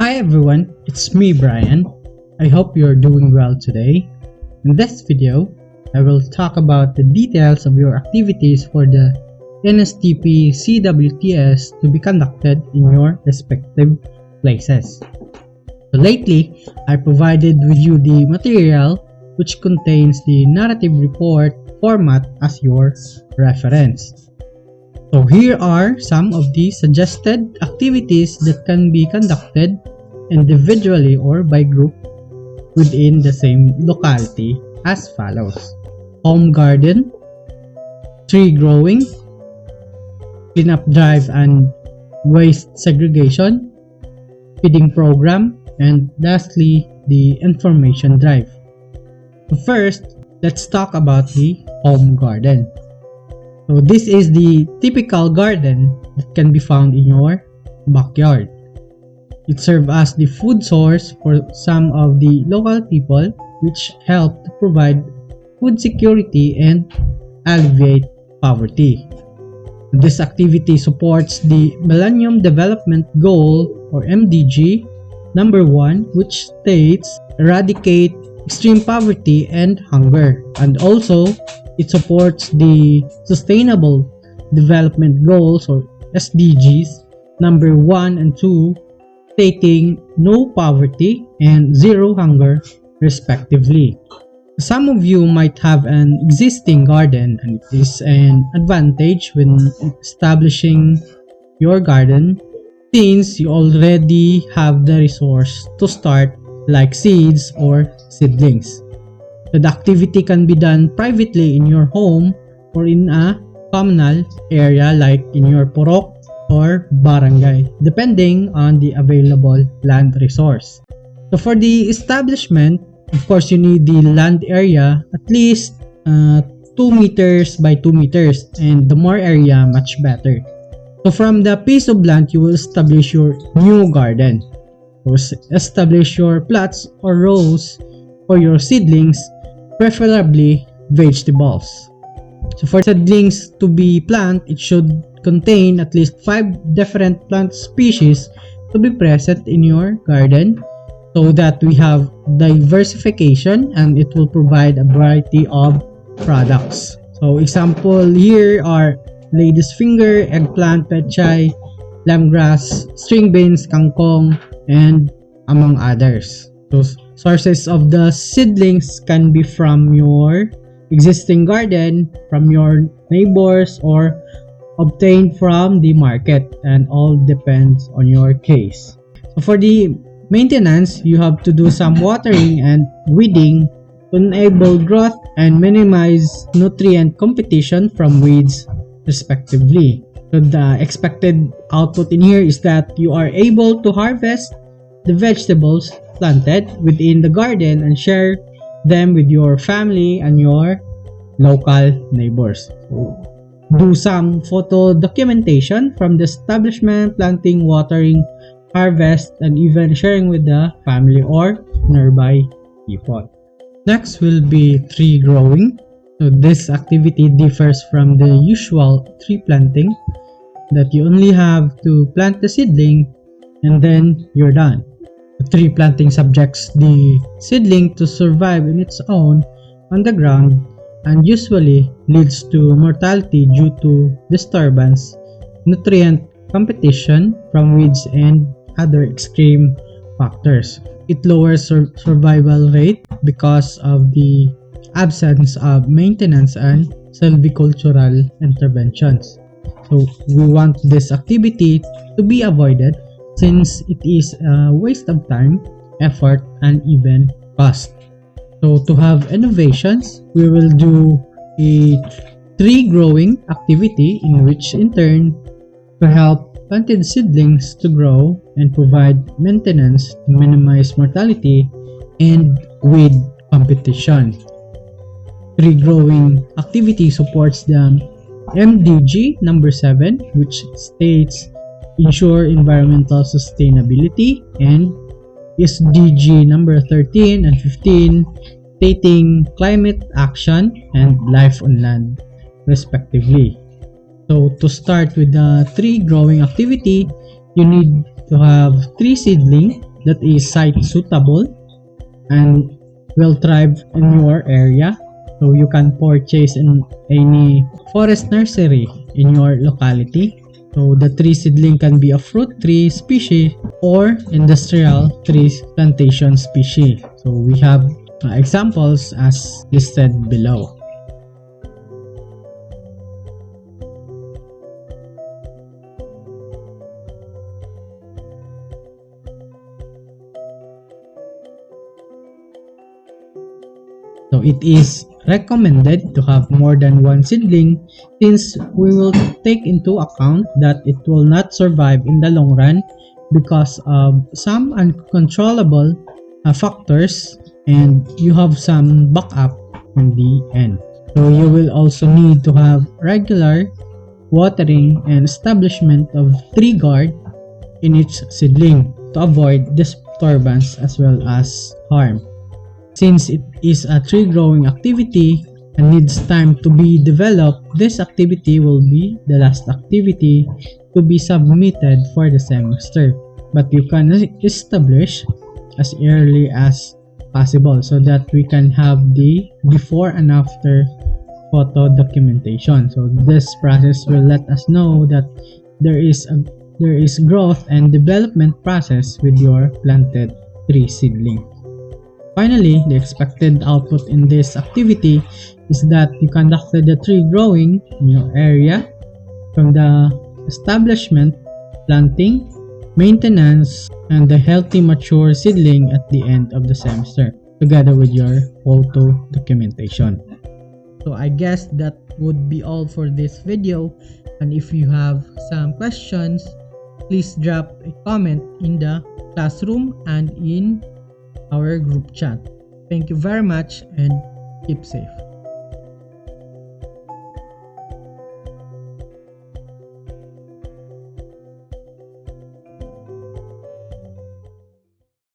Hi everyone, it's me Brian. I hope you're doing well today. In this video, I will talk about the details of your activities for the NSTP-CWTS to be conducted in your respective places. So lately, I provided with you the material which contains the narrative report format as your reference. So here are some of the suggested activities that can be conducted individually or by group within the same locality as follows: home garden, tree growing, cleanup drive and waste segregation, feeding program, and lastly, the information drive. So first, let's talk about the home garden. So this is the typical garden that can be found in your backyard. It serves as the food source for some of the local people, which help to provide food security and alleviate poverty. This activity supports the Millennium Development Goal or MDG number 1, which states eradicate extreme poverty and hunger, and also it supports the Sustainable Development Goals or SDGs number 1 and 2, stating no poverty and zero hunger respectively. Some of you might have an existing garden, and it is an advantage when establishing your garden since you already have the resource to start, like seeds or seedlings. So the activity can be done privately in your home or in a communal area like in your purok or barangay, depending on the available land resource. So for the establishment, of course, you need the land area at least 2 meters by 2 meters, and the more area, much better. So from the piece of land, you will establish your new garden. So establish your plots or rows for your seedlings, preferably vegetables. So for seedlings to be planted, it should contain at least 5 different plant species to be present in your garden so that we have diversification and it will provide a variety of products. So example here are lady's finger, eggplant, pechay, lemongrass, string beans, kangkong, and among others. So sources of the seedlings can be from your existing garden, from your neighbors, or obtained from the market, and all depends on your case. So for the maintenance, you have to do some watering and weeding to enable growth and minimize nutrient competition from weeds respectively. So the expected output in here is that you are able to harvest the vegetables planted within the garden and share them with your family and your local neighbors. So do some photo documentation from the establishment, planting, watering, harvest, and even sharing with the family or nearby people. Next will be tree growing. So this activity differs from the usual tree planting that you only have to plant the seedling and then you're done. The tree planting subjects the seedling to survive in its own on the ground and usually leads to mortality due to disturbance, nutrient competition from weeds, and other extreme factors. It lowers survival rate because of the absence of maintenance and silvicultural interventions. So we want this activity to be avoided since it is a waste of time, effort, and even cost. So to have innovations, we will do a tree growing activity in which in turn to help planted seedlings to grow and provide maintenance to minimize mortality and weed competition. Tree growing activity supports the MDG number 7, which states ensure environmental sustainability, and SDG number 13 and 15 stating climate action and life on land respectively. So to start with the tree growing activity, you need to have 3 seedling that is site suitable and will thrive in your area. So you can purchase in any forest nursery in your locality. So the tree seedling can be a fruit tree species or industrial tree plantation species. So we have examples as listed below. So it is recommended to have more than one seedling since we will take into account that it will not survive in the long run because of some uncontrollable factors, and you have some backup in the end. So you will also need to have regular watering and establishment of tree guard in each seedling to avoid disturbance as well as harm. Since it is a tree growing activity and needs time to be developed, this activity will be the last activity to be submitted for the semester. But you can establish as early as possible so that we can have the before and after photo documentation. So this process will let us know that there is growth and development process with your planted tree seedling. Finally, the expected output in this activity is that you conducted the tree growing in your area from the establishment, planting, maintenance, and the healthy mature seedling at the end of the semester, together with your photo documentation. So I guess that would be all for this video, and if you have some questions, please drop a comment in the classroom and in our group chat. Thank you very much and keep safe.